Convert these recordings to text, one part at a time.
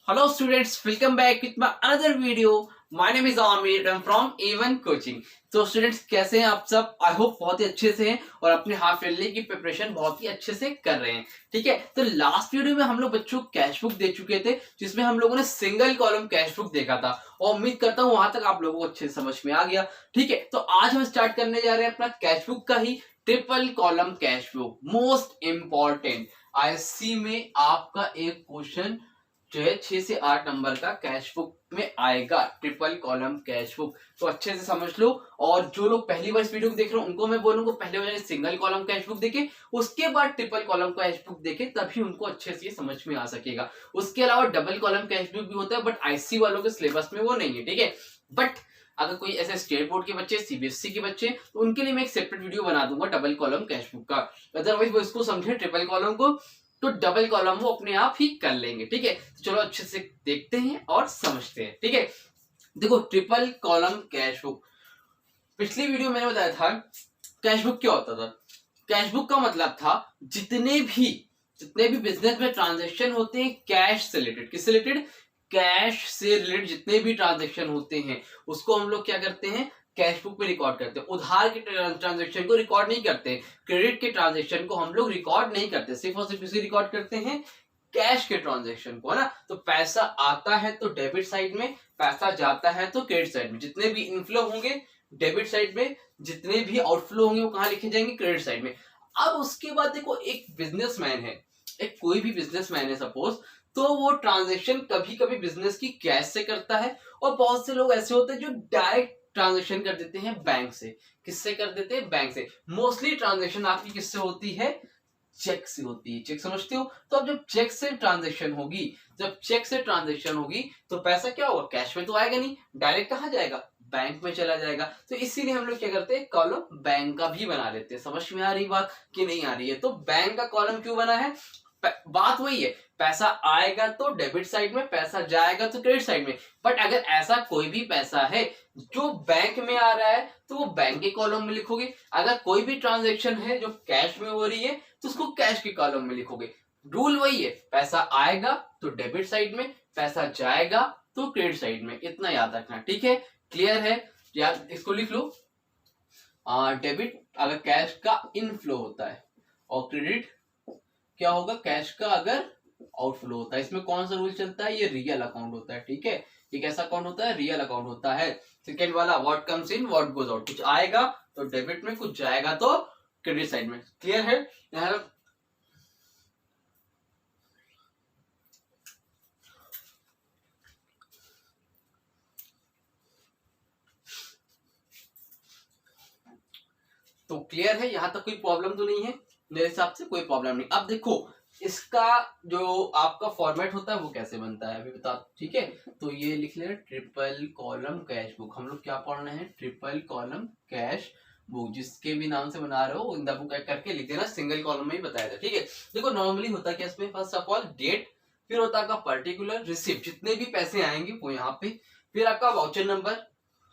Hello students, welcome back with my another video. My name is Amir. I'm from A1 Coaching. तो students कैसे हैं आप सब? I hope बहुत ही अच्छे से हैं और अपने हाफ ईयरली की प्रिपरेशन बहुत ही अच्छे से कर रहे हैं। ठीक है, तो लास्ट वीडियो में हम लोग बच्चों कैश बुक दे चुके थे जिसमें हम लोगों ने सिंगल कॉलम कैश बुक देखा था और उम्मीद करता हूँ वहां तक आप लोगों को अच्छे समझ में आ गया। ठीक है, तो आज हम स्टार्ट करने जा रहे हैं अपना कैश बुक का ही triple column cash book. Most important ISC में आपका एक क्वेश्चन जो है 6 से 8 नंबर का कैश बुक में आएगा, ट्रिपल कॉलम कैश बुक। तो अच्छे से समझ लो। और जो लोग पहली बार इस वीडियो को देख रहे हो उनको मैं बोलूंगा पहले वाले सिंगल कॉलम कैश बुक देखे, उसके बाद ट्रिपल कॉलम कैश बुक देखे, तभी उनको अच्छे से समझ में आ सकेगा। उसके अलावा डबल कॉलम कैश बुक भी होता है बट आईसी वालों के सिलेबस में वो नहीं है। ठीक है, बट अगर कोई ऐसे स्टेट बोर्ड के बच्चे, सीबीएसई के बच्चे, तो उनके लिए मैं एक सेपरेट वीडियो बना दूंगा डबल कॉलम कैश बुक का। अदरवाइज वो इसको समझे ट्रिपल कॉलम को तो डबल कॉलम वो अपने आप ही कर लेंगे। ठीक है, तो चलो अच्छे से देखते हैं और समझते हैं। ठीक है, देखो ट्रिपल कॉलम कैश बुक, पिछली वीडियो मैंने बताया था कैश बुक क्या होता था। कैश बुक का मतलब था जितने भी बिजनेस में ट्रांजैक्शन होते हैं कैश से रिलेटेड, किससे रिलेटेड, कैश से रिलेटेड जितने भी ट्रांजैक्शन होते हैं उसको हम लोग क्या करते हैं, कैश बुक में रिकॉर्ड करते हैं। उधार के ट्रांजैक्शन को रिकॉर्ड नहीं करते, क्रेडिट के ट्रांजैक्शन को हम लोग रिकॉर्ड नहीं करते, सिर्फ और सिर्फ इसे रिकॉर्ड करते हैं कैश के ट्रांजैक्शन को, है ना। तो पैसा आता है तो डेबिट साइड में, पैसा जाता है तो क्रेडिट साइड में। जितने भी इनफ्लो होंगे डेबिट साइड में, जितने भी आउटफ्लो होंगे वो कहां लिखे जाएंगे, क्रेडिट साइड में। अब उसके बाद देखो एक बिजनेसमैन है, एक कोई भी बिजनेसमैन है सपोज, तो वो ट्रांजैक्शन कभी कभी बिजनेस की कैश से करता है और बहुत से लोग ऐसे होते हैं जो डायरेक्ट ट्रांजैक्शन कर देते हैं बैंक से। किससे कर देते हैं, बैंक से। मोस्टली ट्रांजैक्शन आपकी किससे होती है, चेक से होती है। चेक समझते हो, तो अब जब चेक से ट्रांजैक्शन होगी, तो पैसा क्या होगा, कैश में तो आएगा नहीं, डायरेक्ट कहां जाएगा, बैंक में चला जाएगा। तो इसीलिए हम लोग क्या करते हैं, कॉलम बैंक का भी बना लेते हैं। समझ में आ रही बात कि नहीं आ रही है? तो बैंक का कॉलम क्यों बना है, बात वही है, पैसा आएगा तो डेबिट साइड में, पैसा जाएगा तो क्रेडिट साइड में। बट अगर ऐसा कोई भी पैसा है जो बैंक में आ रहा है तो वो बैंक के कॉलम में लिखोगे। अगर कोई भी ट्रांजैक्शन है जो कैश में हो रही है तो उसको कैश के कॉलम में लिखोगे। रूल वही है, पैसा आएगा तो डेबिट साइड में, पैसा जाएगा तो क्रेडिट साइड में। इतना याद रखना, ठीक है, क्लियर है? याद, इसको लिख लो। डेबिट अगर कैश का इनफ्लो होता है और क्रेडिट क्या होगा, कैश का अगर आउटफ्लो होता है। इसमें कौन सा रूल चलता है, ये रियल अकाउंट होता है। ठीक है, ये कैसा अकाउंट होता है, रियल अकाउंट होता है। सेकेंड वाला what comes in what goes out, कुछ आएगा तो डेबिट में, कुछ जाएगा तो क्रेडिट साइड में। क्लियर है? यहाँ तो क्लियर है, यहां तक कोई प्रॉब्लम तो नहीं है? मेरे हिसाब से कोई प्रॉब्लम नहीं। अब देखो इसका जो आपका फॉर्मेट होता है वो कैसे बनता है अभी बता, ठीक है। तो ये लिख ले ट्रिपल कॉलम कैश बुक। हम लोग क्या पढ़ रहे हैं, ट्रिपल कॉलम कैश बुक। जिसके भी नाम से बना रहे हो इन द बुक करके लिख देना, सिंगल कॉलम में ही बताया था। ठीक है, देखो नॉर्मली होता है क्या इसमें, फर्स्ट ऑफ ऑल डेट, फिर होता है आपका पर्टिकुलर रिसिप्ट, जितने भी पैसे आएंगे वो यहाँ पे, फिर आपका वाउचर नंबर,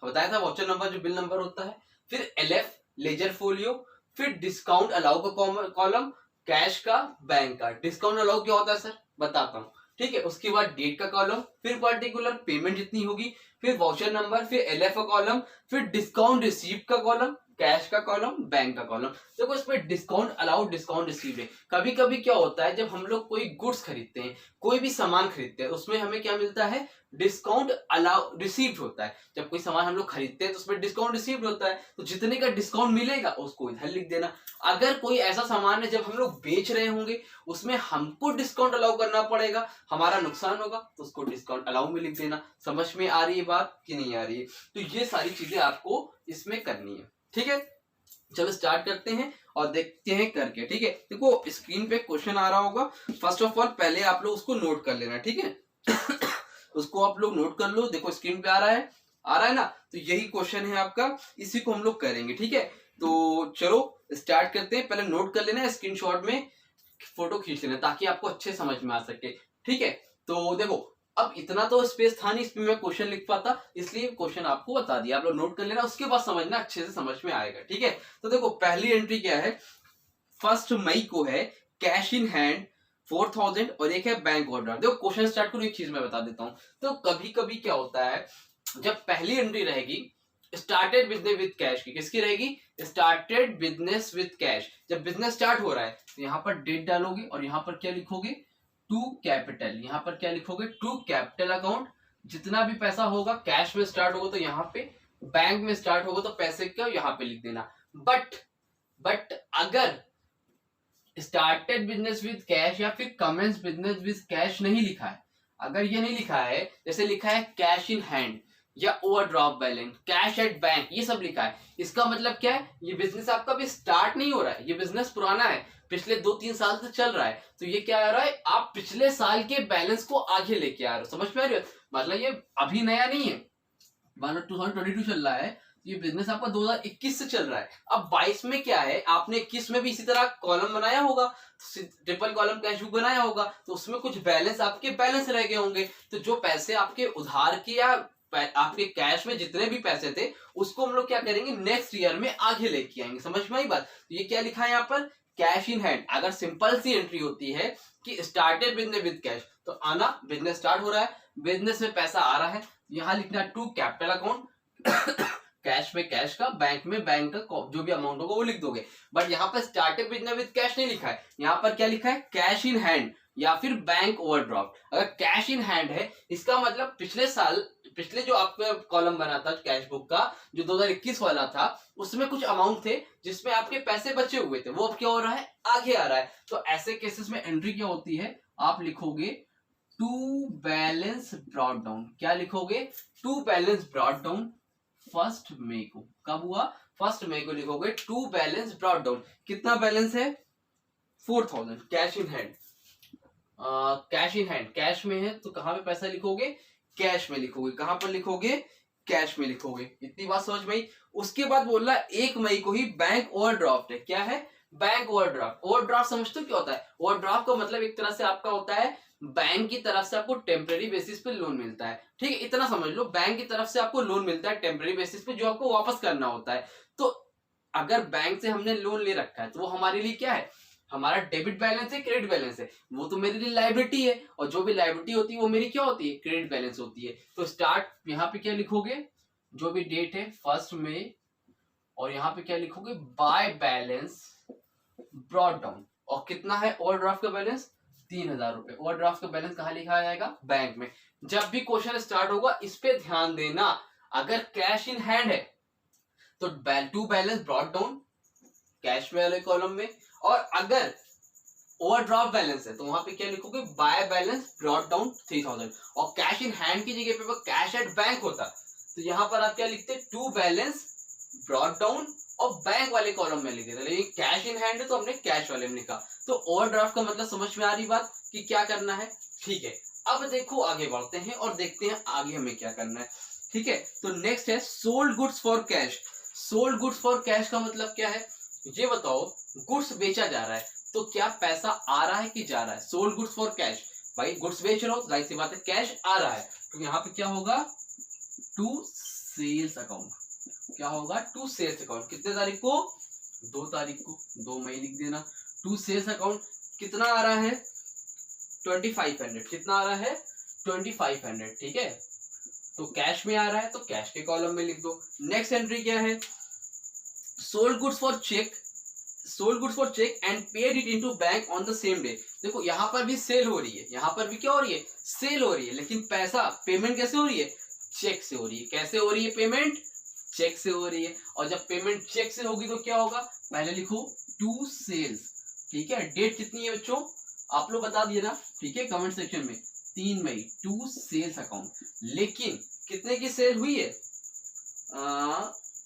बताया था वाउचर नंबर जो बिल नंबर होता है, फिर एलएफ लेजर फोलियो, फिर डिस्काउंट अलाउ का कॉलम, कैश का, बैंक का। डिस्काउंट अलाउ क्या होता है सर, बताता हूँ। ठीक है, उसके बाद डेट का कॉलम, फिर पर्टिकुलर पेमेंट जितनी होगी, फिर वाउचर नंबर, फिर एलएफ का कॉलम, फिर डिस्काउंट रिसीव्ड का कॉलम, कैश का कॉलम, बैंक का कॉलम। देखो इसमें डिस्काउंट अलाउड, डिस्काउंट रिसीव्ड है। कभी कभी क्या होता है, जब हम लोग कोई गुड्स खरीदते हैं, कोई भी सामान खरीदते हैं, उसमें हमें क्या मिलता है, डिस्काउंट अलाउ रिसीव्ड होता है। जब कोई सामान हम लोग खरीदते हैं तो उसमें डिस्काउंट रिसीव्ड होता है, तो जितने का डिस्काउंट मिलेगा उसको इधर लिख देना। अगर कोई ऐसा सामान है जब हम लोग बेच रहे होंगे उसमें हमको डिस्काउंट अलाउ करना पड़ेगा, हमारा नुकसान होगा, तो उसको डिस्काउंट अलाउ में लिख देना। समझ में आ रही है बात कि नहीं आ रही है? तो ये सारी चीजें आपको इसमें करनी है। ठीक है, चलो स्टार्ट करते हैं और देखते हैं करके। ठीक है, देखो स्क्रीन पे क्वेश्चन आ रहा होगा। फर्स्ट ऑफ ऑल पहले आप लोग उसको नोट कर लेना, ठीक है। उसको आप लोग नोट कर लो। देखो स्क्रीन पे आ रहा है ना, तो यही क्वेश्चन है आपका, इसी को हम लोग करेंगे। ठीक है, तो चलो स्टार्ट करते हैं। पहले नोट कर लेना, स्क्रीनशॉट में फोटो खींच लेना ताकि आपको अच्छे समझ में आ सके। ठीक है, तो देखो अब इतना तो स्पेस था नहीं इसमें मैं क्वेश्चन लिख पाता, इसलिए क्वेश्चन आपको बता दिया। आप लोग नोट कर लेना, उसके बाद समझना, अच्छे से समझ में आएगा। ठीक है, तो देखो पहली एंट्री क्या है, 1 मई को है कैश इन हैंड 4000 और एक है बैंक ओवरड्राफ्ट। देखो क्वेश्चन स्टार्ट करो, एक चीज मैं बता देता हूँ। तो कभी कभी क्या होता है, जब पहली एंट्री रहेगी स्टार्टेड बिजनेस विद कैश की, किसकी रहेगी? Started business with cash. जब बिजनेस स्टार्ट हो रहा है तो यहाँ पर डेट डालोगे और यहाँ पर क्या लिखोगे? To capital. यहाँ पर क्या लिखोगे? To capital account. जितना भी पैसा होगा कैश में स्टार्ट होगा तो यहाँ पे, बैंक में स्टार्ट होगा तो पैसे का यहाँ पे लिख देना। बट अगर स्टार्टेड बिजनेस विद कैश या फिर कमेंस बिजनेस विद कैश नहीं लिखा है, अगर ये नहीं लिखा है, जैसे लिखा है कैश इन हैंड या overdraft balance, cash at bank, ये सब लिखा है, इसका मतलब क्या है? ये बिजनेस आपका भी स्टार्ट नहीं हो रहा है, ये बिजनेस पुराना है, पिछले 2-3 साल से चल रहा है। तो ये क्या आ रहा है? आप पिछले साल के बैलेंस को आगे लेके आ रहे हो। समझ में आ रही हो? मतलब ये अभी नया नहीं है, मान लो 2022 चल रहा है, ये बिजनेस आपका 2021 से चल रहा है। अब 22 में क्या है, आपने 21 में भी इसी तरह कॉलम बनाया होगा, ट्रिपल कॉलम कैश बुक बनाया होगा, तो उसमें कुछ बैलेंस आपके बैलेंस रह गए होंगे। तो जो पैसे आपके उधार के या आपके कैश में जितने भी पैसे थे, उसको हम लोग क्या करेंगे? नेक्स्ट ईयर में आगे लेके आएंगे। समझ में आई बात? तो ये क्या लिखा है यहाँ पर? Cash in hand. अगर सिंपल सी एंट्री होती है कि स्टार्टेड बिजनेस विद कैश, तो आना बिजनेस स्टार्ट हो रहा है, बिजनेस में पैसा आ रहा है, यहाँ लिखना टू कैपिटल अकाउंट कैश में कैश का, बैंक में बैंक का, जो भी अमाउंट होगा वो लिख दोगे। बट यहाँ पर स्टार्टेड बिजनेस विद कैश नहीं लिखा है, यहाँ पर क्या लिखा है? कैश इन हैंड या फिर बैंक ओवरड्राफ्ट। अगर कैश इन हैंड है, इसका मतलब पिछले साल, पिछले जो आपका कॉलम बना था कैश बुक का, जो 2021 वाला था, उसमें कुछ अमाउंट थे जिसमें आपके पैसे बचे हुए थे, वो अब क्या हो रहा है? आगे आ रहा है। तो ऐसे केसेस में एंट्री क्या होती है? आप लिखोगे टू बैलेंस ब्रॉट डाउन। क्या लिखोगे? टू बैलेंस ब्रॉट डाउन 1 मई को। कब हुआ? 1 मई को लिखोगे टू बैलेंस ब्रॉट डाउन। कितना बैलेंस है? 4000 cash in hand. Cash in hand, cash में है तो कहां पे पैसा लिखोगे? कैश में लिखोगे। कहां पर लिखोगे? कैश में लिखोगे। इतनी बात समझ में आई? उसके बाद बोल रहा 1 मई को ही बैंक ओवरड्राफ्ट है। क्या है? Bank overdraft. ओवरड्राफ्ट समझते हो क्या होता है? ओवरड्राफ्ट का मतलब एक तरह से आपका होता है, बैंक की तरफ से आपको टेम्पररी बेसिस पे लोन मिलता है। ठीक है, इतना समझ लो, बैंक की तरफ से आपको लोन मिलता है टेम्पररी बेसिस पे, जो आपको वापस करना होता है। तो अगर बैंक से हमने लोन ले रखा है तो वो हमारे लिए क्या है? हमारा डेबिट बैलेंस है, क्रेडिट बैलेंस है। वो तो मेरे लिए लायबिलिटी है, और जो भी लायबिलिटी होती है वो मेरी क्या होती है? क्रेडिट बैलेंस होती है। तो स्टार्ट यहाँ पे क्या लिखोगे? जो भी डेट है 1 मई, और यहाँ पे क्या लिखोगे? By balance brought down. और कितना है ओवरड्राफ्ट का बैलेंस? 3000 रुपए। ओवरड्राफ्ट का बैलेंस कहाँ लिखा जाएगा? बैंक में। जब भी क्वेश्चन स्टार्ट होगा इस पे ध्यान देना, अगर कैश इन हैंड है तो to balance brought down cash वाले कॉलम में, और अगर ओवरड्राफ्ट बैलेंस है तो वहां पे क्या लिखोगे? By balance brought down 3000। और कैश इन हैंड की जगह पे कैश एट बैंक होता तो यहाँ पर आप क्या लिखते? टू बैलेंस ब्रॉट डाउन, और बैंक वाले कॉलम में लिख देते। लेकिन कैश इन हैंड है तो हमने कैश वाले में लिखा। तो ओवरड्राफ्ट का मतलब समझ में आ रही बात कि क्या करना है? ठीक है, अब देखो आगे बढ़ते हैं और देखते हैं आगे हमें क्या करना है। ठीक है, तो नेक्स्ट है sold goods for cash. Sold goods for cash का मतलब क्या है? ये बताओ, गुड्स बेचा जा रहा है तो क्या पैसा आ रहा है कि जा रहा है? सोल्ड गुड्स फॉर कैश, भाई गुड्स बेच रहे हो, जाहिर सी बात है कैश आ रहा है, तो यहाँ पे क्या होगा? To sales account. क्या होगा? To sales account. कितने तारीख को? 2 तारीख को, 2 मई लिख देना। टू सेल्स अकाउंट कितना आ रहा है? 2500। कितना आ रहा है? 2500। ठीक है, तो कैश में आ रहा है तो कैश के कॉलम में लिख दो। नेक्स्ट एंट्री क्या है? Sold goods for cheque, sold goods for cheque and paid it into bank on the same day. देखो यहाँ पर भी सेल हो रही है, यहाँ पर भी क्या हो रही है? सेल हो रही है, लेकिन पैसा पेमेंट कैसे हो रही है? चेक से हो रही है। कैसे हो रही है पेमेंट? चेक से हो रही है। और जब पेमेंट चेक से होगी तो क्या होगा? पहले लिखो टू सेल्स। ठीक है, डेट कितनी है बच्चों? आप लोग बता दिए ना, ठीक है, कमेंट सेक्शन में। 3 मई, टू सेल्स अकाउंट। लेकिन कितने की सेल हुई है?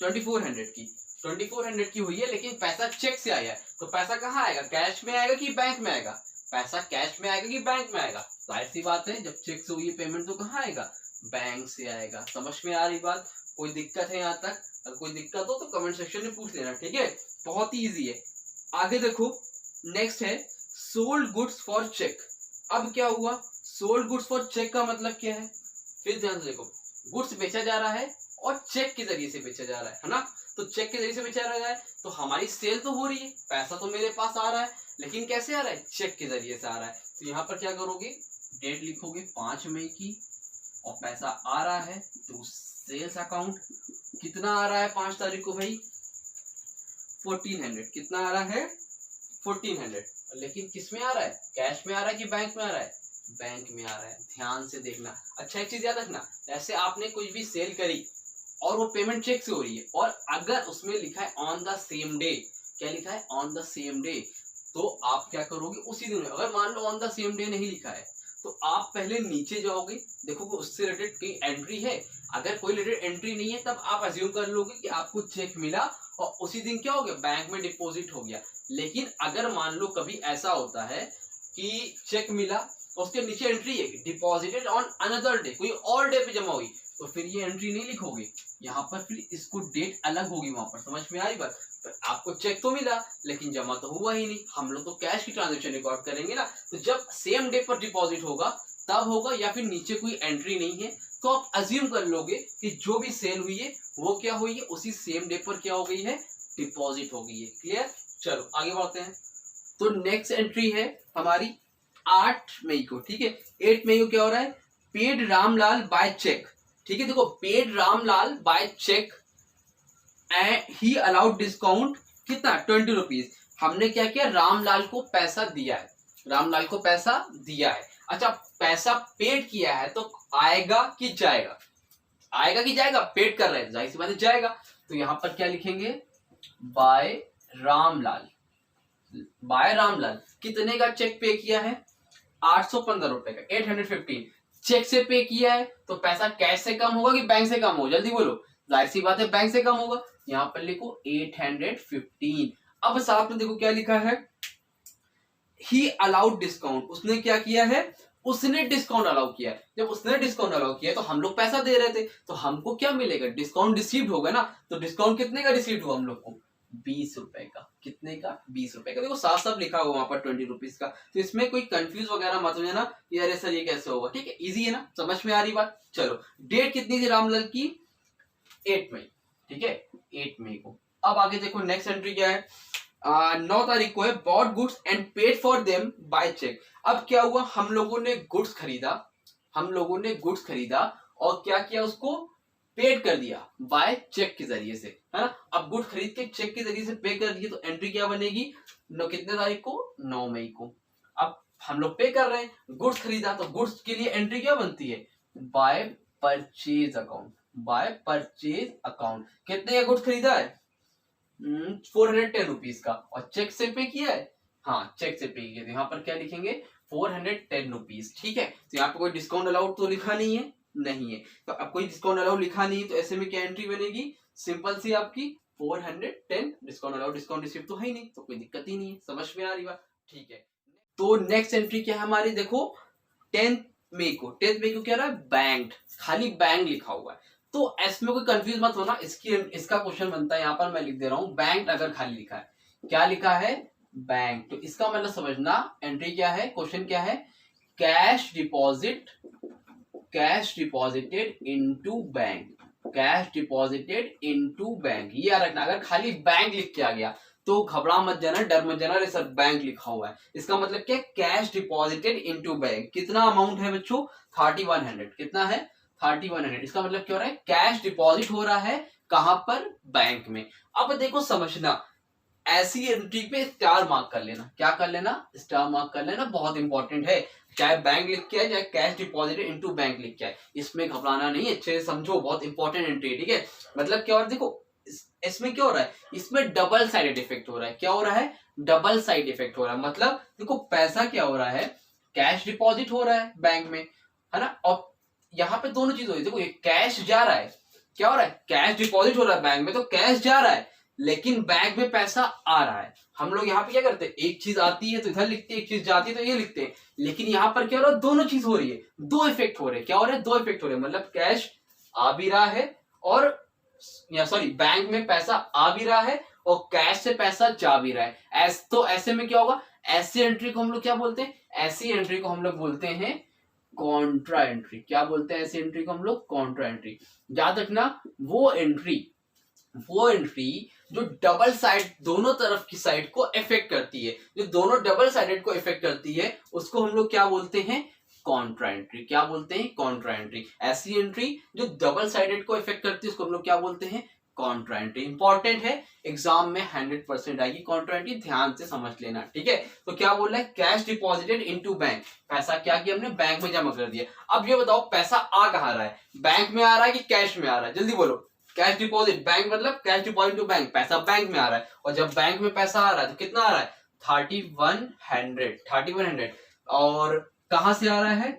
2400 की। 2400 की हुई है, लेकिन पैसा चेक से आया है, तो पैसा कहाँ आएगा? कैश में आएगा कि बैंक में आएगा? पैसा कैश में आएगा कि बैंक में आएगा? जाहिर सी बात है, जब चेक से हुई है पेमेंट तो कहाँ आएगा? बैंक से आएगा। समझ में आ रही बात? कोई दिक्कत है यहाँ तक? अगर कोई दिक्कत हो तो कमेंट सेक्शन में पूछ लेना। ठीक है, बहुत ही ईजी है। आगे देखो, नेक्स्ट है सोल्ड गुड्स फॉर चेक। अब क्या हुआ? सोल्ड गुड्स फॉर चेक का मतलब क्या है? फिर ध्यान से देखो, गुड्स बेचा जा रहा है और चेक के जरिए से बेचा जा रहा है ना। तो चेक के जरिए से बेचा रहा है तो हमारी सेल तो हो रही है, पैसा तो मेरे पास आ रहा है, लेकिन कैसे आ रहा है? चेक के जरिए से आ रहा है। तो यहाँ पर क्या करोगे, डेट लिखोगे 5 मई की और पैसा आ रहा है तो सेल्स अकाउंट। कितना आ रहा है 5 तारीख को भाई? 1400। कितना आ रहा है? 1400। लेकिन किस में आ रहा है? कैश में आ रहा है कि बैंक में आ रहा है? बैंक में आ रहा है। ध्यान से देखना। अच्छा एक चीज याद रखना, जैसे आपने कोई भी सेल करी और वो पेमेंट चेक से हो रही है और अगर उसमें लिखा है ऑन द सेम डे, क्या लिखा है? ऑन द सेम डे, तो आप क्या करोगे उसी दिन। अगर मान लो ऑन द सेम डे नहीं लिखा है तो आप पहले नीचे जाओगे, देखोगे उससे रिलेटेड कोई एंट्री है। अगर कोई रिलेटेड एंट्री नहीं है तब आप अज्यूम कर लोगे कि आपको चेक मिला और उसी दिन क्या हो गया? बैंक में डिपॉजिट हो गया। लेकिन अगर मान लो कभी ऐसा होता है कि चेक मिला और उसके नीचे एंट्री है डिपॉजिटेड ऑन अनदर डे, कोई और डे पे जमा हुई, तो फिर ये एंट्री नहीं लिखोगे यहाँ पर, फिर इसको डेट अलग होगी वहां पर। समझ में आई बात? तो आपको चेक तो मिला लेकिन जमा तो हुआ ही नहीं। हम लोग तो कैश की ट्रांजेक्शन रिकॉर्ड करेंगे ना। तो जब सेम डे पर डिपॉजिट होगा तब होगा, या फिर नीचे कोई एंट्री नहीं है तो आप अज्यूम कर लोगे कि जो भी सेल हुई है वो क्या हुई है? उसी सेम डे पर क्या हो गई है? डिपॉजिट हो गई है। क्लियर? चलो आगे बढ़ते हैं। तो नेक्स्ट एंट्री है हमारी 8 मई को। ठीक है, 8 मई को क्या हो रहा है? Paid Ramlal by cheque. ठीक है, देखो paid Ramlal by cheque and he allowed discount कितना? 20 रुपीज। हमने क्या किया? रामलाल को पैसा दिया है, रामलाल को पैसा दिया है। अच्छा पैसा पेड किया है तो आएगा कि जाएगा? आएगा कि जाएगा? पेड कर रहे हैं, जाहिर सी बात है जाएगा। तो यहां पर क्या लिखेंगे? बाय रामलाल। बाय रामलाल कितने का चेक पे किया है? 815 रुपए का, 815। चेक से पे किया है तो पैसा कैश से कम होगा कि बैंक से कम होगा? जल्दी बोलो। जाहिर सी बात है बैंक से कम होगा। यहाँ पर लिखो 815। अब साथ में देखो क्या लिखा है? ही अलाउड डिस्काउंट। उसने क्या किया है? उसने डिस्काउंट अलाउ किया है। जब उसने डिस्काउंट अलाउ किया तो हम लोग पैसा दे रहे थे तो हमको क्या मिलेगा? डिस्काउंट रिसीव्ड होगा ना। तो डिस्काउंट कितने का रिसीव्ड हुआ हम लोग को? 20 रुपए का। कितने का? 20 रुपए का। देखो साफ साफ लिखा हुआ वहां पर 20 रुपीज का। तो इसमें कोई कंफ्यूज वगैरह मत हो जाना कि अरे सर ये कैसे होगा। ठीक है, इजी है ना, समझ में आ रही बात? चलो डेट कितनी थी रामलाल की? 8 मई। ठीक है, 8 मई को। अब आगे देखो नेक्स्ट एंट्री क्या है? 9 तारीख को है bought goods and paid for them by cheque. अब क्या हुआ? हम लोगों ने गुड्स खरीदा, हम लोगों ने गुड्स खरीदा और क्या किया? उसको पेड कर दिया बाय चेक के जरिए से, है ना। अब गुड्स खरीद के चेक के जरिए से पे कर दिए तो एंट्री क्या बनेगी? कितने तारीख को? 9 मई को। अब हम लोग पे कर रहे हैं, गुड्स खरीदा तो गुड्स के लिए एंट्री क्या बनती है? By purchase account. By purchase account. कितने का गुड्स खरीदा है? 410 रुपीज का। और चेक से पे किया है? हाँ चेक से पे किया। तो यहाँ पर क्या लिखेंगे? 410 रुपीज। ठीक है, तो यहाँ पे कोई डिस्काउंट अलाउड तो लिखा नहीं है, नहीं है। तो अब कोई डिस्काउंट अलाउड लिखा नहीं है तो ऐसे में क्या एंट्री बनेगी? सिंपल सी आपकी 410। डिस्काउंट अलाउड, डिस्काउंट रिसीव तो है ही नहीं तो कोई दिक्कत ही नहीं है। समझ में आ रही बात? ठीक है, तो नेक्स्ट एंट्री क्या है हमारी? देखो 10 मई को। 10 मई को क्या रहा है? बैंक। खाली बैंक लिखा हुआ है तो इसमें कोई कंफ्यूज मत होना। इसका क्वेश्चन बनता है, यहाँ पर मैं लिख दे रहा हूं बैंक। अगर खाली लिखा है, क्या लिखा है? बैंक, तो इसका मतलब समझना एंट्री क्या है, क्वेश्चन क्या है? Cash deposit, cash deposited into bank, cash deposited into bank. ये याद रखना। अगर खाली बैंक लिख के आ गया तो घबरा मत जाना, डर मत जाना, अरे सर बैंक लिखा हुआ है। इसका मतलब क्या? Cash deposited into bank. कितना अमाउंट है बच्चों? 3100। कितना है? 3100। इसका मतलब क्या हो रहा है? कैश डिपॉजिट हो रहा है कहां पर? बैंक में। अब देखो समझना, ऐसी एंट्री पे स्टार मार्क कर लेना। क्या कर लेना? स्टार मार्क कर लेना, बहुत इंपॉर्टेंट है। चाहे बैंक लिख के आए, चाहे कैश डिपॉजिटेड इनटू बैंक लिख के आए, इसमें घबराना नहीं, अच्छे से समझो, बहुत इंपॉर्टेंट एंट्री है। ठीक है, मतलब क्या हो रहा है? देखो इसमें क्या हो रहा है? इसमें डबल साइडेड इफेक्ट हो रहा है। क्या हो रहा है? डबल साइड इफेक्ट हो रहा है। मतलब देखो पैसा क्या हो रहा है? कैश डिपॉजिट हो रहा है बैंक में, है ना। और यहाँ पे दोनों चीज हो रही है। देखो ये कैश जा रहा है, क्या हो रहा है? कैश डिपॉजिट हो रहा है बैंक में तो कैश जा रहा है, लेकिन बैंक में पैसा आ रहा है। हम लोग यहाँ पे क्या करते हैं? एक चीज आती है तो इधर लिखते हैं, एक चीज जाती है तो ये लिखते हैं। लेकिन यहाँ पर क्या हो रहा है? दोनों चीज हो रही है, दो इफेक्ट हो रहे हैं। क्या हो रहा है? दो इफेक्ट हो रहे हैं। मतलब कैश आ भी रहा है और या सॉरी बैंक में पैसा आ भी रहा है और कैश से पैसा जा भी रहा है। तो ऐसे में क्या होगा? ऐसी एंट्री को हम लोग क्या बोलते हैं? ऐसी एंट्री को हम लोग बोलते हैं कॉन्ट्रा एंट्री। क्या बोलते हैं ऐसी एंट्री को हम लोग? Contra entry. याद रखना वो एंट्री जो डबल साइड, दोनों तरफ की साइड को इफेक्ट करती है, जो दोनों डबल साइडेड को इफेक्ट करती है, उसको हम लोग क्या बोलते हैं? Contra entry. क्या बोलते हैं? Contra entry. ऐसी एंट्री जो डबल साइडेड को इफेक्ट करती है उसको हम लोग क्या बोलते हैं? Contra entry. इंपॉर्टेंट है, एग्जाम में 100% आएगी कॉन्ट्रा एंट्री, ध्यान से समझ लेना, ठीक है। तो क्या बोल रहा है? Cash deposited into bank. पैसा क्या किया हमने? बैंक में जमा कर दिया। अब ये बताओ पैसा आ कहाँ रहा है? बैंक में आ रहा है कि कैश में आ रहा है? जल्दी बोलो। कैश डिपॉजिट, बैंक मतलब कैश डिपॉजिट टू बैंक, पैसा बैंक में आ रहा है। और जब बैंक में पैसा आ रहा है तो कितना आ रहा है? 3100। और कहां से आ रहा है?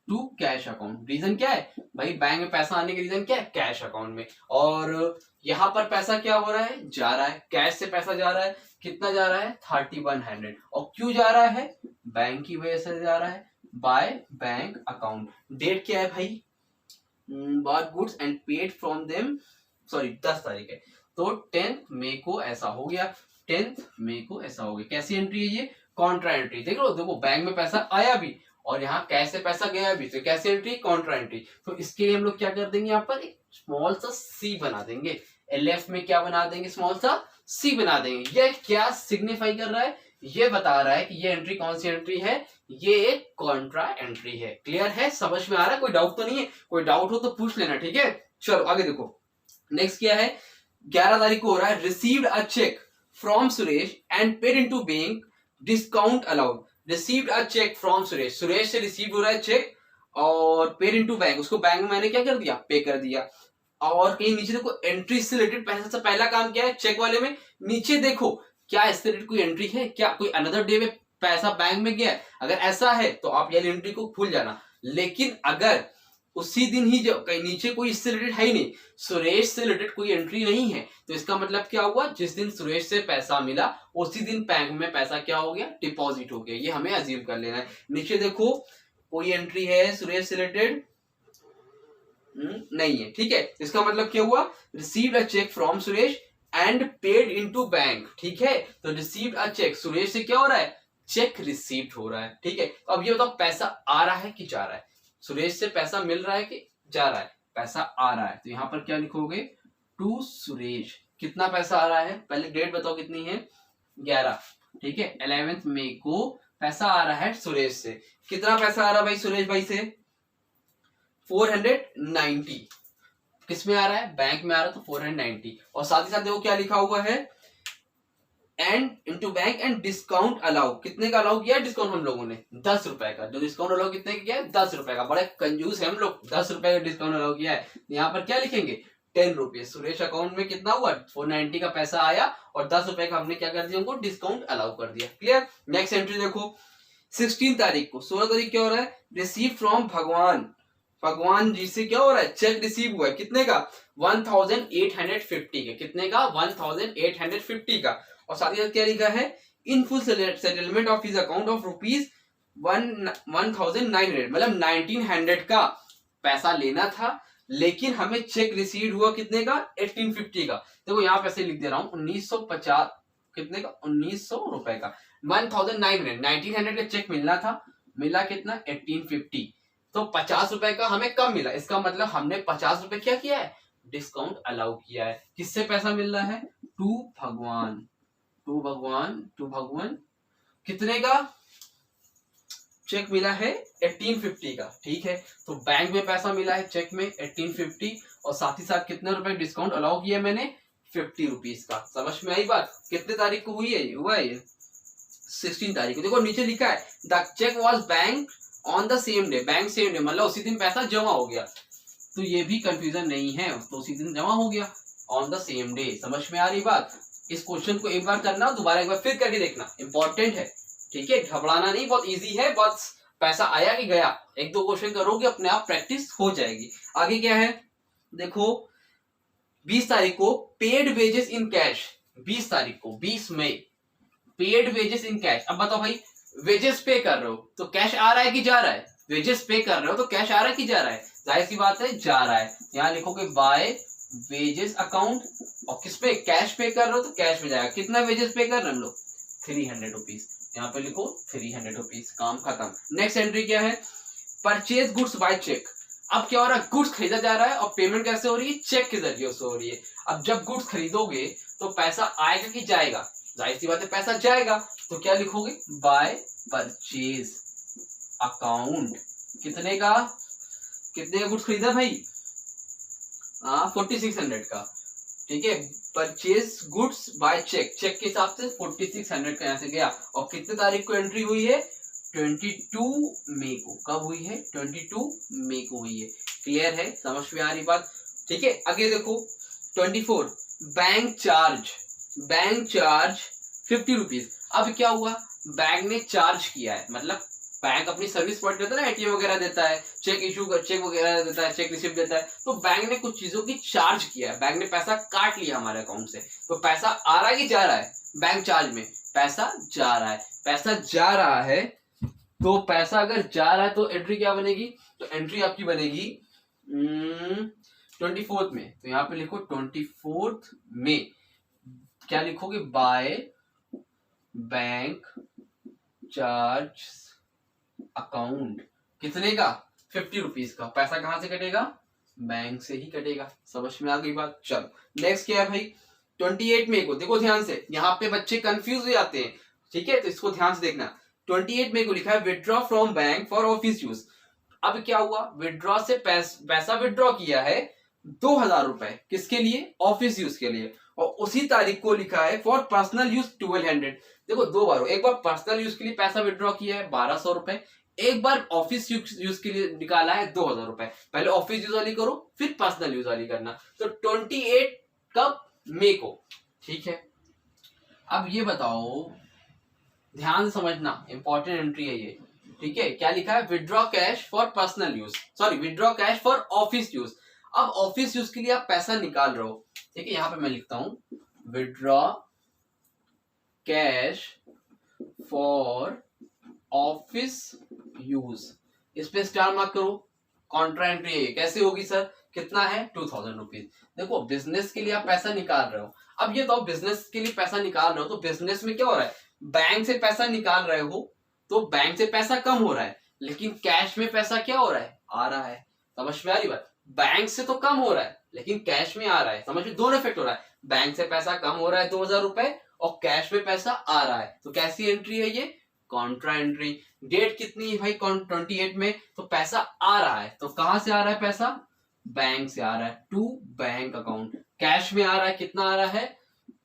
To cash account. रीजन क्या है भाई? बैंक में पैसा आने के रीजन क्या है? कैश अकाउंट में। और यहाँ पर पैसा क्या हो रहा है? जा रहा है, कैश से पैसा जा रहा है। कितना जा रहा है? 3100। और क्यों जा रहा है? बैंक की वजह से जा रहा है, बाय बैंक अकाउंट। डेट क्या है भाई? Bot goods and paid from them, sorry 10 तारीख है, तो 10 मई को ऐसा हो गया। 10 मई को ऐसा हो गया। कैसी एंट्री है ये? Contra entry. देख लो, देखो बैंक में पैसा आया भी और यहाँ कैश से पैसा गया भी, तो कैसी एंट्री? Contra entry. तो इसके लिए हम लोग क्या कर देंगे? यहाँ पर एक स्मॉल सा सी बना देंगे। एलएफ में क्या बना देंगे? स्मॉल सा सी बना देंगे। ये क्या सिग्निफाई कर रहा है? ये बता रहा है कि ये एंट्री कौन सी एंट्री है? ये एक कॉन्ट्रा एंट्री है। क्लियर है? समझ में आ रहा है? कोई डाउट तो नहीं है? कोई डाउट हो तो पूछ लेना, ठीक है। चलो आगे देखो, नेक्स्ट क्या है? 11 तारीख को हो रहा है, received a cheque from Suresh and paid into bank, discount allowed. Received a cheque from Suresh, Suresh से रिसीव हो रहा है चेक और पेड इनटू बैंक, उसको बैंक में मैंने क्या कर दिया? पे कर दिया। और कहीं नीचे देखो एंट्री से रिलेटेड पैसा, पहला काम क्या है चेक वाले में? नीचे देखो क्या इससे रिलेटेड कोई एंट्री है क्या? कोई अनदर डे में पैसा बैंक में गया है? अगर ऐसा है तो आप ये एंट्री को भूल जाना। लेकिन अगर उसी दिन ही जो कहीं नीचे कोई इससे रिलेटेड है ही नहीं, सुरेश से रिलेटेड कोई एंट्री नहीं है, तो इसका मतलब क्या हुआ? जिस दिन सुरेश से पैसा मिला उसी दिन बैंक में पैसा क्या हो गया? डिपॉजिट हो गया। ये हमें अज्यूम कर लेना है। नीचे देखो कोई एंट्री है सुरेश से रिलेटेड? नहीं है, ठीक है। इसका मतलब क्या हुआ? Received a cheque from Suresh and paid into bank, ठीक है। तो रिसीव्ड अ चेक, सुरेश से क्या हो रहा है? चेक रिसीव्ड हो रहा है, ठीक है। तो अब ये बताओ पैसा आ रहा है कि जा रहा है? सुरेश से पैसा मिल रहा है कि जा रहा है? पैसा आ रहा है, तो यहाँ पर क्या लिखोगे? टू सुरेश। कितना पैसा आ रहा है? पहले डेट बताओ कितनी है? 11, ठीक है। 11 मई को पैसा आ रहा है सुरेश से। कितना पैसा आ रहा है भाई सुरेश भाई से? 490। किस में आ रहा है? बैंक में आ रहा है, तो 490। और साथ ही साथ देखो क्या लिखा हुआ है? And into bank and discount allow. कितने का अलाउ किया है डिस्काउंट हम लोगों ने? 10 रुपए का। जो डिस्काउंट अलाउ कितने का किया है? 10 रुपए का। बड़े कंजूस है हम लोग, 10 रुपए का डिस्काउंट अलाउ किया है। यहाँ पर क्या लिखेंगे? 10 रुपीज। सुरेश अकाउंट में कितना हुआ? 490 का पैसा आया और 10 रुपए का हमने क्या कर दिया? उनको डिस्काउंट अलाउ कर दिया। क्लियर? नेक्स्ट एंट्री देखो 16 तारीख को, 16 तारीख क्या हो रहा है? रिसीव फ्रॉम भगवान, भगवान जी से क्या हो रहा है? चेक रिसीव हुआ है। कितने का? 1850 के। कितने का? 1850 का। और साथ ही साथ क्या लिखा है? In full settlement of his account of rupees 1900, मतलब 1900 का पैसा लेना था, लेकिन हमें चेक रिसीव हुआ कितने का? 1850 का। देखो यहाँ पैसे लिख दे रहा हूँ 1950, कितने का? 1900 रुपए का। 1900 का चेक मिलना था, मिला कितना? 1850। तो 50 रुपए का हमें कम मिला। इसका मतलब हमने 50 रुपए क्या किया है? डिस्काउंट अलाउ किया है। किससे पैसा मिल रहा है? टू भगवान, टू भगवान, टू भगवान। कितने का चेक मिला है? 1850 का, ठीक है। तो बैंक में पैसा मिला है चेक में 1850, और साथ ही साथ कितने रुपए डिस्काउंट अलाउ किया मैंने? 50 रुपीज का। समझ में आई बात? कितने तारीख को हुई है? हुआ है 16 तारीख को। देखो नीचे लिखा है the cheque was bank on the same day. Bank same day मतलब उसी दिन पैसा जमा हो गया, तो ये भी कंफ्यूजन नहीं है, तो उसी दिन जमा हो गया ऑन द सेम डे। समझ में आ रही बात? इस क्वेश्चन को एक बार करना, दोबारा एक बार फिर करके देखना, इंपॉर्टेंट है, ठीक है। घबराना नहीं, बहुत इजी है। बस पैसा आया कि गया, एक दो क्वेश्चन करोगे अपने आप प्रैक्टिस हो जाएगी। आगे क्या है देखो 20 तारीख को पेड वेजेस इन कैश। 20 तारीख को, 20 मई, पेड वेजेस इन कैश। अब बताओ भाई, वेजेस पे कर रहे हो तो कैश आ रहा है कि जा रहा है? वेजेस पे कर रहे हो तो कैश आ रहा है कि जा रहा है? जाहिर सी बात है जा रहा है। यहाँ लिखोगे बाय वेजेस अकाउंट, और किस पे? कैश पे कर रहे हो तो कैश में जाएगा। कितना वेजेस पे कर रहे हैं हम लोग? 300 रुपीज। यहाँ पे लिखो 300 रुपीज, काम खत्म। नेक्स्ट एंट्री क्या है? Purchase goods by cheque. अब क्या हो रहा है, गुड्स खरीदा जा रहा है और पेमेंट कैसे हो रही है, चेक के जरिए से हो रही है। अब जब गुड्स खरीदोगे तो पैसा आएगा कि जाएगा, जाहिर सी बात है पैसा जाएगा, तो क्या लिखोगे, बाय परचेज अकाउंट। कितने का, कितने का गुड्स खरीदा भाई, 4600 का, ठीक है। Purchase goods by cheque, cheque के हिसाब से 4600 का यहाँ से गया। और कितने तारीख को एंट्री हुई है, 22 मई को। कब हुई है, 22 मई को हुई है। क्लियर है, समझ में आ रही बात, ठीक है। आगे देखो 24 bank charge, bank charge 50 rupees. अब क्या हुआ, बैंक ने चार्ज किया है, मतलब बैंक अपनी सर्विस प्रोवाइड करता है ना, एटीएम वगैरह देता है, चेक इशू कर, चेक वगैरह देता है, चेक रिसिप्ट देता है, तो बैंक ने कुछ चीजों की चार्ज किया है, बैंक ने पैसा काट लिया हमारे अकाउंट से। तो पैसा आ रहा है कि जा रहा है, बैंक चार्ज में पैसा जा रहा है, पैसा जा रहा है। तो पैसा अगर जा रहा है तो एंट्री क्या बनेगी, तो एंट्री आपकी बनेगी 24 में। तो यहाँ पे लिखो 24 में, क्या लिखोगे, बाय बैंक चार्ज अकाउंट। कितने का, 50 रुपीज का। पैसा कहां से कटेगा, बैंक से ही कटेगा। समझ में आ गई बात। चलो नेक्स्ट क्या है भाई, 28 मई को। देखो ध्यान से, यहाँ पे बच्चे कंफ्यूज हो जाते हैं, ठीक है, तो इसको ध्यान से देखना। 28 मई को लिखा है withdraw from bank for office use. अब क्या हुआ, विड्रॉ से पैसा विड्रॉ किया है 2000 रुपए, किसके लिए, ऑफिस यूज के लिए। और उसी तारीख को लिखा है फॉर पर्सनल यूज 1200। देखो दो बार, एक बार पर्सनल यूज के लिए पैसा विड्रॉ किया है 1200 रुपए, एक बार ऑफिस यूज के लिए निकाला है 2000 रुपए। पहले ऑफिस यूज वाली करो, फिर पर्सनल यूज वाली करना। तो 28 कब, मई को, ठीक है। अब ये बताओ, ध्यान से समझना, इंपॉर्टेंट एंट्री है ये, ठीक है। क्या लिखा है, withdraw cash for personal use, sorry withdraw cash for office use. अब ऑफिस यूज के लिए आप पैसा निकाल रहे हो, ठीक है। यहां पे मैं लिखता हूं withdraw cash for office use, इस पे स्टार मार्क करो, कॉन्ट्रा एंट्री है। कैसे होगी सर, कितना है, 2000 रुपीज। देखो बिजनेस के लिए आप पैसा निकाल रहे हो। अब ये तो बिजनेस के लिए पैसा निकाल रहे हो, तो बिजनेस में क्या हो रहा है, बैंक से पैसा निकाल रहे हो तो बैंक से पैसा कम हो रहा है, लेकिन कैश में पैसा क्या हो रहा है, आ रहा है। समझ में आ रही बात, बैंक से तो कम हो रहा है लेकिन कैश में आ रहा है। समझ में, दोनों इफेक्ट हो रहा है, बैंक से पैसा कम हो रहा है 2000 रुपए और कैश में पैसा आ रहा है। तो कैसी एंट्री है ये, कॉन्ट्रा एंट्री। डेट कितनी है भाई, 28 में, तो पैसा आ रहा है, तो कहां से आ रहा है पैसा, बैंक से आ रहा है, टू बैंक अकाउंट। कैश में आ रहा है, कितना आ रहा है,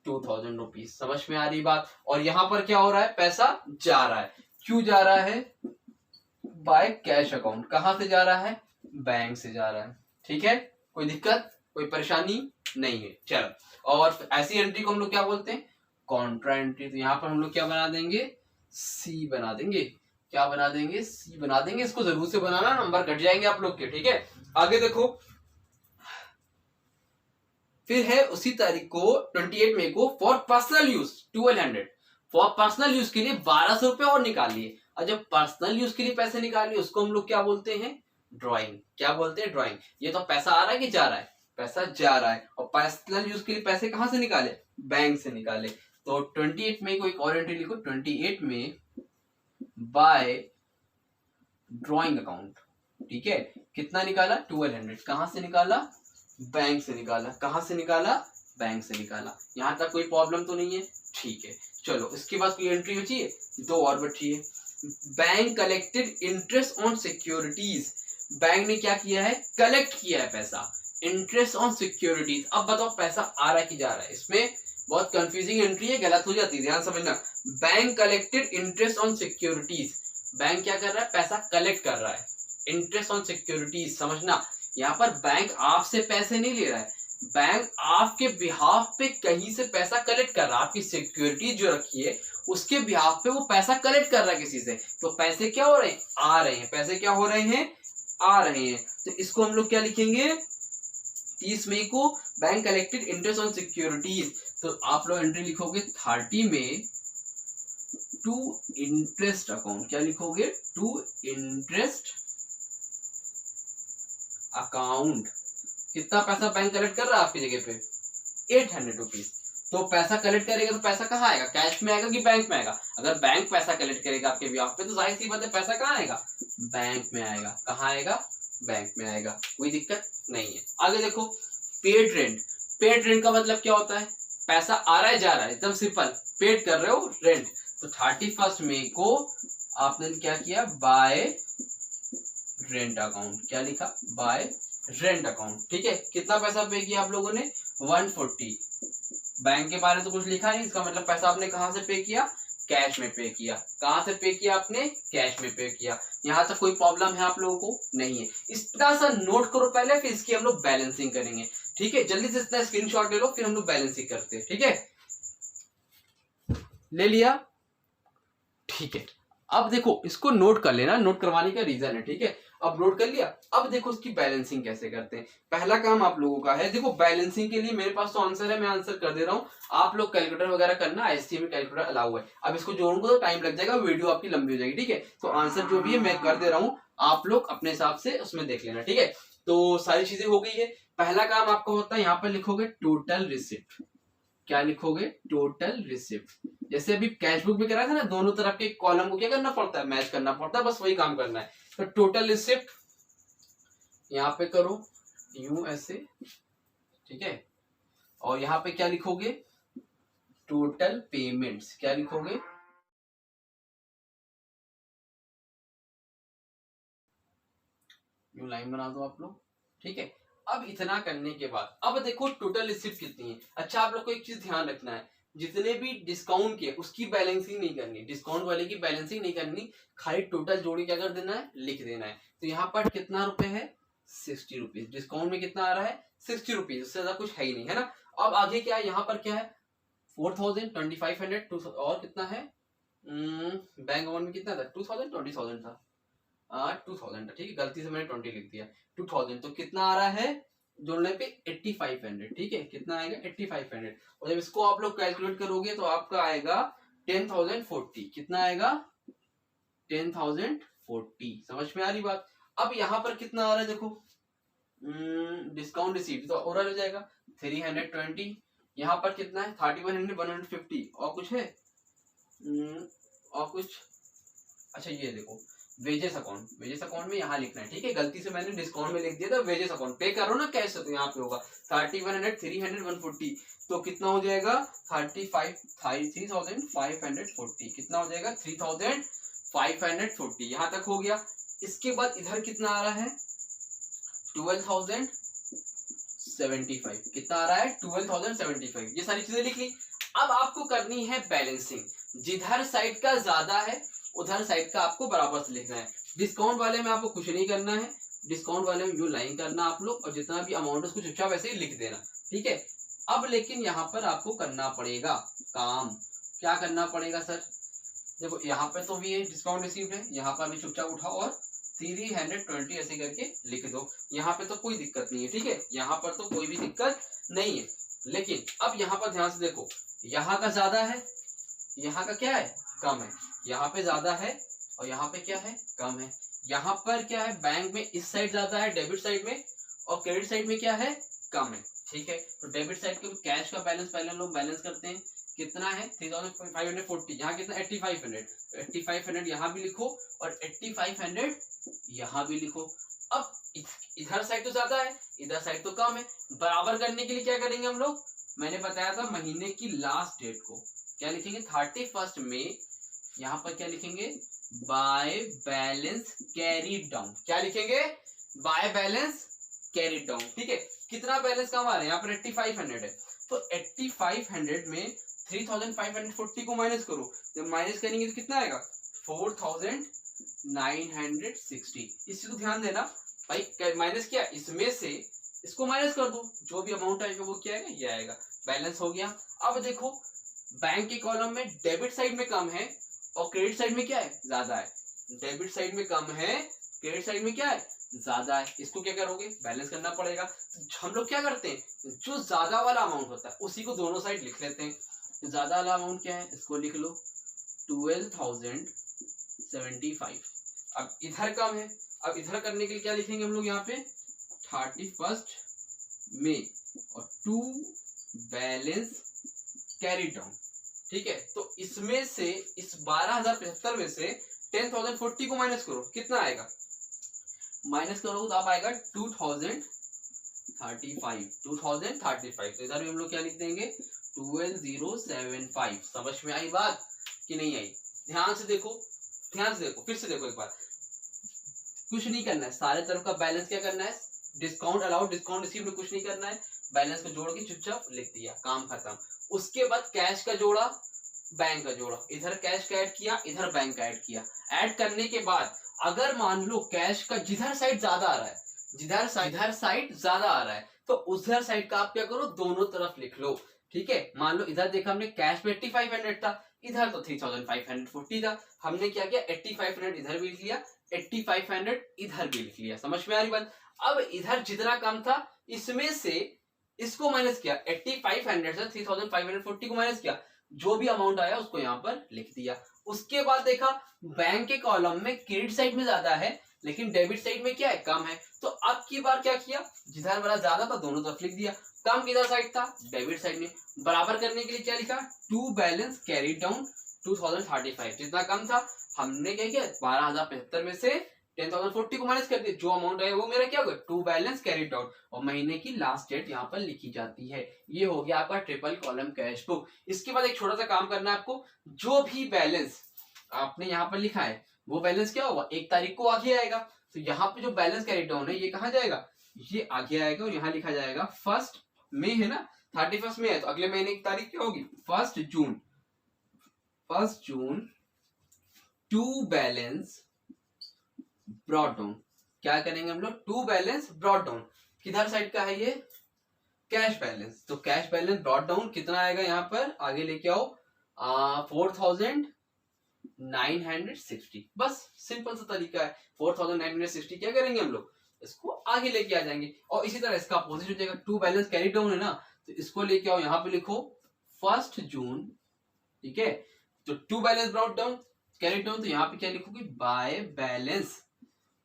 2000 रुपीज। समझ में आ रही बात। और यहां पर क्या हो रहा है, पैसा जा रहा है, क्यों जा रहा है, बाय कैश अकाउंट। कहां से जा रहा है, बैंक से जा रहा है, ठीक है। कोई दिक्कत, कोई परेशानी नहीं है। चलो, और ऐसी एंट्री को हम लोग क्या बोलते हैं, कॉन्ट्रा एंट्री। तो यहां पर हम लोग क्या बना देंगे, सी बना देंगे। क्या बना देंगे, सी बना देंगे। इसको जरूर से बनाना, नंबर कट जाएंगे आप लोग के, ठीक है। आगे देखो, फिर है उसी तारीख को 28 मई को for personal use 1200। For personal use के लिए 1200 रुपए और निकाल लिए। और जब पर्सनल यूज के लिए पैसे निकाल लिए उसको हम लोग क्या बोलते हैं, ड्रॉइंग। क्या बोलते हैं, ड्रॉइंग। ये तो पैसा आ रहा है कि जा रहा है, पैसा जा रहा है। और पर्सनल यूज के लिए पैसे कहां से निकाले, बैंक से निकाले। तो 28 मई को एक और एंट्री लिखो, 28 मई बाय ड्रॉइंग अकाउंट, ठीक है। कितना निकाला, 1200। कहां से निकाला, बैंक से निकाला। कहां से निकाला, बैंक से निकाला। यहां तक कोई प्रॉब्लम तो नहीं है, ठीक है। चलो इसके बाद कोई एंट्री बची है, दो और बची है। Bank collected interest on securities. Bank ने क्या किया है, कलेक्ट किया है पैसा, इंटरेस्ट ऑन सिक्योरिटीज। अब बताओ पैसा आ रहा है कि जा रहा है। इसमें बहुत कंफ्यूजिंग एंट्री है, गलत हो जाती है, ध्यान समझना। Bank collected interest on securities. Bank क्या कर रहा है, पैसा कलेक्ट कर रहा है, इंटरेस्ट ऑन सिक्योरिटीज। समझना, यहाँ पर बैंक आपसे पैसे नहीं ले रहा है, बैंक आपके बिहाफ पे कहीं से पैसा कलेक्ट कर रहा है। आपकी सिक्योरिटी जो रखी है उसके बिहाफ पे वो पैसा कलेक्ट कर रहा है किसी से। तो पैसे क्या हो रहे हैं, आ रहे हैं। पैसे क्या हो रहे हैं, आ रहे हैं। तो इसको हम लोग क्या लिखेंगे, 30 मई को bank collected interest on securities. तो आप लोग एंट्री लिखोगे 30 मई टू इंटरेस्ट अकाउंट। क्या लिखोगे, टू इंटरेस्ट अकाउंट। कितना पैसा बैंक कलेक्ट कर रहा है आपकी जगह पे, 800 रुपीज। तो पैसा कलेक्ट करेगा तो पैसा कहाँ आएगा, कैश में आएगा कि बैंक में आएगा? अगर बैंक पैसा कलेक्ट करेगा आपके बिहाफ पे तो जाहिर सी बात है पैसा कहाँ आएगा, बैंक में आएगा। कहाँ आएगा, बैंक में आएगा, कोई दिक्कत नहीं है। आगे देखो पेड रेंट। पेड रेंट का मतलब क्या होता है, पैसा आ रहा है जा रहा है, एकदम सिंपल, पेड कर रहे हो रेंट। तो 31 मई को आपने क्या किया, बाय रेंट अकाउंट, क्या लिखा, बाय रेंट अकाउंट, ठीक है। कितना पैसा पे किया आप लोगों ने, 140। बैंक के बारे में तो कुछ लिखा नहीं, इसका मतलब पैसा आपने कहां से पे किया, कैश में पे किया। कहां से पे किया आपने, कैश में पे किया। यहाँ तक कोई प्रॉब्लम है आप लोगों को, नहीं है। इतना सा नोट करो पहले, फिर इसकी हम लोग बैलेंसिंग करेंगे, ठीक है। जल्दी से इतना स्क्रीनशॉट ले लो, फिर हम लोग बैलेंसिंग करते हैं, ठीक है। ले लिया, ठीक है। अब देखो इसको नोट कर लेना, नोट करवाने का रीजन है, ठीक है। अब नोट कर लिया। अब देखो इसकी बैलेंसिंग कैसे करते हैं। पहला काम आप लोगों का है, देखो बैलेंसिंग के लिए मेरे पास तो आंसर है, मैं आंसर कर दे रहा हूँ। आप लोग कैलकुलेटर वगैरह करना, आईसीएम में कैलकुलेटर अलाउ है। अब इसको जोड़ूंगा तो टाइम लग जाएगा, वीडियो आपकी लंबी हो जाएगी, ठीक है। तो आंसर जो भी है मैं कर दे रहा हूँ, आप लोग अपने हिसाब से उसमें देख लेना, ठीक है। तो सारी चीजें हो गई है। पहला काम आपका होता है, यहाँ पर लिखोगे टोटल रिसिप्ट। क्या लिखोगे, टोटल रिसिप्ट। जैसे अभी कैश बुक में करा था ना, दोनों तरफ के कॉलम को क्या करना पड़ता है, मैच करना पड़ता है, बस वही काम करना है। तो टोटल रिसिप्ट यहाँ पे करो यूएसए, ठीक है। और यहाँ पे क्या लिखोगे, टोटल पेमेंट्स। क्या लिखोगे, यूं लाइन बना दो आप लोग, ठीक है। अब इतना करने के बाद अब देखो टोटल रिसिप्ट कितनी है। अच्छा आप लोग को एक चीज ध्यान रखना है, जितने भी डिस्काउंट किए उसकी बैलेंसिंग नहीं करनी, डिस्काउंट वाले की बैलेंसिंग नहीं करनी, खाली टोटल जोड़ी क्या कर देना है, लिख देना है। तो यहाँ पर कितना रुपए है, 60 रुपीज। डिस्काउंट में कितना आ रहा है, 60 रुपीज, उससे ज्यादा कुछ है ही नहीं, है ना। अब आगे क्या है, यहाँ पर क्या है, 4000, 2500 और कितना है, बैंक अकाउंट में कितना था, 2000, 20,000 था, 2000 था, ठीक है। गलती से मैंने 20 लिख दिया, 2000। तो कितना आ रहा है जोड़ने पे, 8500, ठीक है। कितना आएगा, 8500। और जब इसको आप लोग कैलकुलेट करोगे तो आपका आएगा 10,040। कितना आएगा, 10,040। समझ में आ रही बात। अब यहाँ पर कितना आ रहा है देखो, डिस्काउंट रिसीव तो और हो जाएगा 320। यहाँ पर कितना है, 3100, 150 और कुछ है, और कुछ। अच्छा ये देखो वेजेस अकाउंट, वेजेस अकाउंट में यहाँ लिखना है, ठीक है। गलती से मैंने डिस्काउंट में लिख दिया था, वेजेस अकाउंट पे करो ना कैश, तो यहाँ पे होगा 3100, 300, 140। तो कितना हो जाएगा, 3,540। कितना हो जाएगा, 3,540। यहाँ तक हो गया। इसके बाद इधर कितना आ रहा है, 12,075। कितना आ रहा है, 12,075। ये सारी चीजें लिख ली। अब आपको करनी है बैलेंसिंग। जिधर साइड का ज्यादा है उधर साइड का आपको बराबर से लिखना है। डिस्काउंट वाले में आपको कुछ नहीं करना है, डिस्काउंट वाले में जो लाइन करना आप लोग, और जितना भी अमाउंट है उसको चुपचाप वैसे ही लिख देना, ठीक है। अब लेकिन यहाँ पर आपको करना पड़ेगा काम। क्या करना पड़ेगा सर, देखो यहाँ पे तो भी है डिस्काउंट रिसीव्ड है, यहाँ पर भी चुपचाप उठाओ और 320 ऐसे करके लिख दो। यहाँ पे तो कोई दिक्कत नहीं है, ठीक है। यहाँ पर तो कोई भी दिक्कत नहीं है। लेकिन अब यहाँ पर ध्यान से देखो, यहाँ का ज्यादा है, यहाँ का क्या है, कम है। यहाँ पे ज्यादा है और यहाँ पे क्या है, कम है। यहाँ पर क्या है, बैंक में इस साइड ज्यादा है डेबिट साइड में, और क्रेडिट साइड में क्या है, कम है, ठीक है। तो डेबिट साइड के कैश का बैलेंस पहले हम लोग बैलेंस करते हैं। कितना है, 3,540। यहाँ कितना, 8,500। तो 8,500 यहाँ भी लिखो और 8,500 यहाँ भी लिखो। अब इधर साइड तो ज्यादा है, इधर साइड तो कम है। बराबर करने के लिए क्या करेंगे हम लोग, मैंने बताया था महीने की लास्ट डेट को क्या लिखेंगे, 31 मई। यहाँ पर क्या लिखेंगे, बाय बैलेंस कैरीड डाउन। क्या लिखेंगे, बाय बैलेंस कैरीड डाउन, ठीक है। कितना बैलेंस कम आ रहा है, यहाँ पर 8,500 है। तो 8,500 में 3,540 को माइनस करो। जब माइनस करेंगे तो कितना आएगा, 4,960। इसको ध्यान देना भाई, माइनस किया इसमें से इसको माइनस कर दो, जो भी अमाउंट आएगा वो क्या आएगा, ये आएगा। बैलेंस हो गया। अब देखो बैंक के कॉलम में डेबिट साइड में कम है और क्रेडिट साइड में क्या है, ज्यादा है। डेबिट साइड में कम है, क्रेडिट साइड में क्या है, ज्यादा है। इसको क्या करोगे, बैलेंस करना पड़ेगा। तो हम लोग क्या करते हैं, जो ज्यादा वाला अमाउंट होता है उसी को दोनों साइड लिख लेते हैं। तो ज्यादा वाला अमाउंट क्या है, इसको लिख लो 12,075। अब इधर कम है, अब इधर करने के लिए क्या लिखेंगे हम लोग, यहाँ पे 31 मई और टू बैलेंस कैरी डाउन। ठीक है, तो इसमें से इस 12,075 में से 10,040 को माइनस करो, कितना आएगा? माइनस करोगे तो आप आएगा 2035। तो इधर भी हम लोग क्या लिख देंगे 12075। समझ में आई बात कि नहीं आई? ध्यान से देखो, फिर से देखो एक बार। कुछ नहीं करना है, सारे तरफ का बैलेंस क्या करना है, डिस्काउंट अलाउड डिस्काउंट रिसीव में कुछ नहीं करना है, बैलेंस को जोड़ के चुपचाप लिख दिया, काम खत्म। उसके बाद कैश का जोड़ा, बैंक का जोड़ा, इधर कैश का ऐड किया, इधर बैंक का ऐड किया। ऐड करने के बाद अगर मान लो कैश का जिधर साइड ज्यादा आ रहा है, जिधर साइड ज्यादा आ रहा है, तो उधर साइड का आप क्या करो, दोनों तरफ लिख लो। ठीक है, मान लो इधर देखा हमने कैश में 8500 था, इधर तो 3540 था। हमने क्या किया, 8500 इधर भी लिख लिया, 8500 इधर भी लिख लिया। समझ में आ रही बात? अब इधर जितना कम था इसमें से इसको माइनस किया, 8500 से 3540 को माइनस किया, जो भी अमाउंट आया उसको यहाँ पर लिख दिया। उसके बाद देखा बैंक के कॉलम में क्रेडिट साइड में ज्यादा है लेकिन डेबिट साइड में क्या है, कम है। तो अब की बार क्या किया, जिधर वाला ज्यादा था दोनों तरफ लिख दिया, कम किधर साइड था, डेबिट साइड में। बराबर करने के लिए क्या लिखा, टू बैलेंस कैरी डाउन 2035। जितना कम था हमने क्या किया, 12,075 में से 10,040 को माइनस कर दिया, जो अमाउंट आया वो मेरा क्या होगा, टू बैलेंस कैरी डाउन, और महीने की लास्ट डेट यहाँ पर लिखी जाती है। ये हो गया आपका ट्रिपल कॉलम कैश बुक। इसके बाद एक छोटा सा काम करना है आपको, जो भी बैलेंस आपने यहाँ पर लिखा है वो बैलेंस क्या होगा, 1 तारीख को आगे आएगा। तो यहाँ पे जो बैलेंस कैरी डाउन है ये कहाँ जाएगा, ये आगे आएगा, और यहाँ लिखा जाएगा 1 मई है ना, 31 में है, तो अगले महीने की तारीख क्या होगी, 1 जून टू बैलेंस ब्रॉट डाउन। क्या करेंगे हम लोग, टू बैलेंस ब्रॉट डाउन। किधर साइड का है ये, कैश बैलेंस। तो कैश बैलेंस ब्रॉट डाउन कितना आएगा, यहाँ पर आगे लेके आओ 4960। बस सिंपल सा तरीका है, 4960 क्या करेंगे हम लोग, इसको आगे लेके आ जाएंगे। और इसी तरह इसका अपोजिट हो जाएगा, टू बैलेंस कैरी डाउन है ना, तो इसको लेके आओ यहाँ पे लिखो 1 जून। ठीक है, तो to balance brought down carry down, तो यहाँ पे क्या लिखोगे, बाय बैलेंस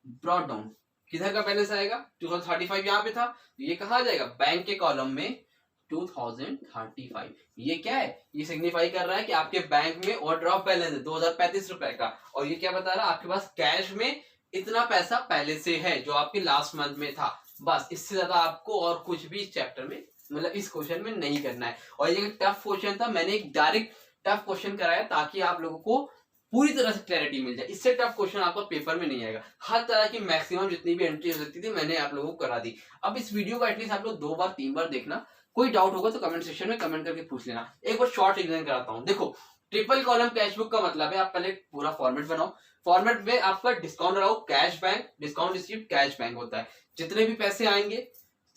ब्रॉट डाउन। किधर का बैलेंस आएगा, 2035 यहाँ पे था, तो ये कहा जाएगा, बैंक के कॉलम में 2035। ये क्या है, ये सिग्निफाई कर रहा है कि आपके बैंक में ओवरड्राफ्ट बैलेंस है 2035 रुपए का, और ये क्या बता रहा है, आपके पास कैश में इतना पैसा पहले से है जो आपके लास्ट मंथ में था। बस इससे ज्यादा आपको और कुछ भी इस चैप्टर में, मतलब इस क्वेश्चन में नहीं करना है। और ये टफ क्वेश्चन था, मैंने एक डायरेक्ट टफ क्वेश्चन कराया ताकि आप लोगों को पूरी तरह से क्लैरिटी मिल जाए। इससे टफ क्वेश्चन आपका पेपर में नहीं आएगा। हर तरह की मैक्सिमम जितनी भी एंट्री हो सकती थी मैंने आप लोगों को करा दी। अब इस वीडियो को एटलीस्ट आप लोग 2 बार 3 बार देखना, कोई डाउट होगा तो कमेंट सेक्शन में कमेंट करके पूछ लेना। एक बार शॉर्ट रिवीजन कराता हूँ। देखो, ट्रिपल कॉलम कैश बुक का मतलब है, आप पहले पूरा फॉर्मेट बनाओ। फॉर्मेट में आपका discount allow cash bank, discount received cash bank होता है। जितने भी पैसे आएंगे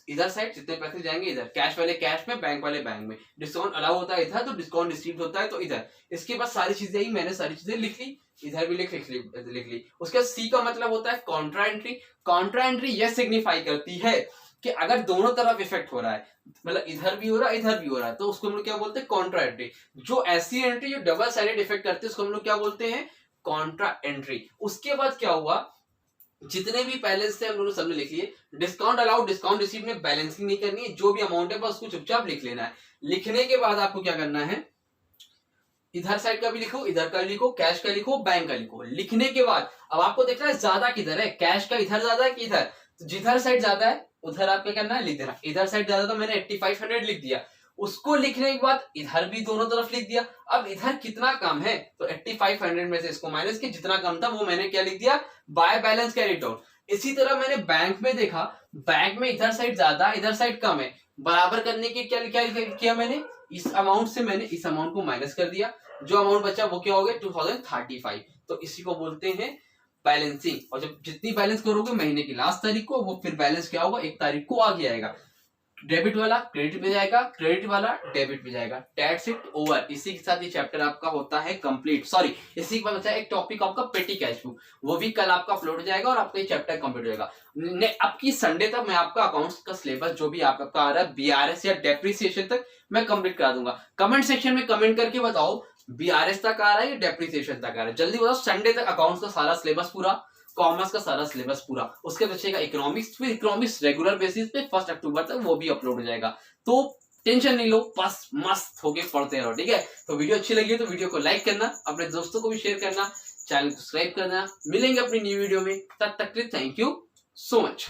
इधर साइड, जितने पैसे जाएंगे इधर, कैश वाले कैश में, बैंक वाले बैंक में। डिस्काउंट अलाउ होता है इधर, तो डिस्काउंट रिसीव्ड होता है तो इधर। इसके बाद सारी चीजें ही मैंने सारी चीजें लिख ली, इधर भी लिख ली। उसके बाद सी का मतलब होता है कॉन्ट्रा एंट्री। कॉन्ट्रा एंट्री यह सिग्निफाई करती है कि अगर दोनों तरफ इफेक्ट हो रहा है, मतलब इधर भी हो रहा है इधर भी हो रहा है, तो उसको हम लोग क्या बोलते हैं, कॉन्ट्रा एंट्री। जो ऐसी एंट्री जो डबल साइडेड इफेक्ट करती है उसको हम लोग क्या बोलते हैं, कॉन्ट्रा एंट्री। उसके बाद क्या हुआ, जितने भी बैलेंस थे हम लोगों ने सबने लिख लिए। डिस्काउंट अलाउड डिस्काउंट रिसीव में बैलेंसिंग नहीं करनी है, जो भी अमाउंट है बस उसको चुपचाप लिख लेना है। लिखने के बाद आपको क्या करना है, इधर साइड का भी लिखो, इधर का लिखो, कैश का लिखो, बैंक का लिखो। लिखने के बाद अब आपको देखना है ज्यादा किधर है, कैश का इधर ज्यादा है कि इधर, तो जिधर साइड ज्यादा है उधर आपको क्या करना है, लिख देना। इधर साइड ज्यादा था, मैंने 8500 लिख दिया। उसको लिखने के बाद इधर भी दोनों तरफ लिख दिया। अब इधर कितना कम है, तो 8500 में से इसको माइनस किया, जितना कम था वो मैंने क्या लिख दिया, बाय बैलेंस कैरी डाउन। इसी तरह मैंने बैंक में देखा, बैंक में इधर साइड ज्यादा इधर साइड कम है, बराबर करने के क्या किया मैंने, इस अमाउंट से मैंने इस अमाउंट को माइनस कर दिया, जो अमाउंट बचा वो क्या हो गया, 2035। तो इसी को बोलते हैं बैलेंसिंग। और जब जितनी बैलेंस करोगे महीने की लास्ट तारीख को, वो फिर बैलेंस क्या होगा, 1 तारीख को आगे आएगा। डेबिट वाला क्रेडिट में जाएगा, क्रेडिट वाला डेबिट में जाएगा। That's it, over. इसी के साथ ये चैप्टर आपका होता है कंप्लीट। सॉरी, इसी के बाद बचा एक टॉपिक आपका पेटी कैश बुक, वो भी कल आपका अपलोड हो जाएगा और आपका ये चैप्टर कंप्लीट हो जाएगा। अब की संडे तक मैं आपका अकाउंट्स का सिलेबस जो भी आपका आ रहा है बीआरएस या डेप्रिसिएशन तक मैं कंप्लीट करा दूंगा। कमेंट सेक्शन में कमेंट करके बताओ बीआरएस तक आ रहा है या डेप्रिसिएशन तक आ रहा है, जल्दी बताओ। संडे तक अकाउंट्स का सारा सिलेबस पूरा, कॉमर्स का सारा सिलेबस पूरा, उसके बचेगा इकोनॉमिक्स। फिर इकोनॉमिक्स रेगुलर बेसिस पे 1 अक्टूबर तक वो भी अपलोड हो जाएगा। तो टेंशन नहीं लो, बस मस्त होके पढ़ते रहो, ठीक है। तो वीडियो अच्छी लगी तो वीडियो को लाइक करना, अपने दोस्तों को भी शेयर करना, चैनल को सब्सक्राइब करना। मिलेंगे अपनी न्यू वीडियो में, तब तक के लिए थैंक यू सो मच।